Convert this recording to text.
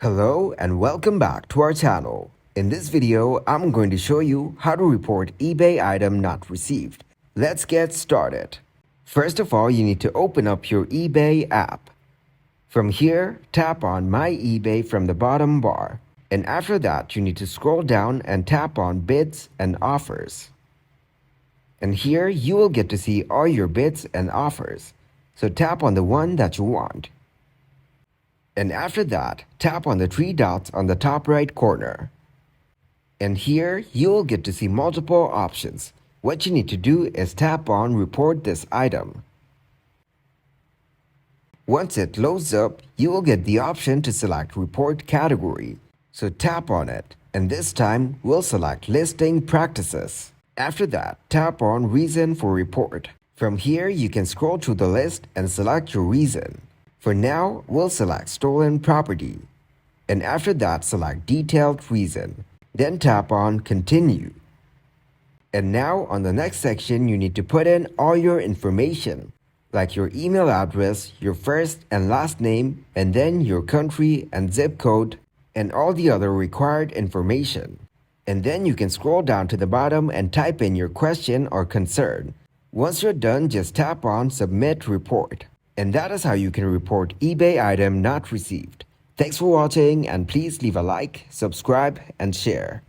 Hello and welcome back to our channel. In this video, I'm going to show you how to report eBay item not received. Let's get started. First of all, you need to open up your eBay app. From here, tap on My eBay from the bottom bar. And after that, you need to scroll down and tap on Bids and Offers. And here, you will get to see all your bids and offers. So tap on the one that you want. And after that, tap on the three dots on the top right corner. And here, you'll get to see multiple options. What you need to do is tap on Report this item. Once it loads up, you will get the option to select Report Category. So tap on it, and this time, we'll select Listing Practices. After that, tap on Reason for Report. From here, you can scroll through the list and select your reason. For now, we'll select Stolen Property. And after that, select Detailed Reason. Then tap on Continue. And now, on the next section, you need to put in all your information, like your email address, your first and last name, and then your country and zip code, and all the other required information. And then you can scroll down to the bottom and type in your question or concern. Once you're done, just tap on Submit Report. And that is how you can report eBay item not received. Thanks for watching, and please leave a like, subscribe, and share.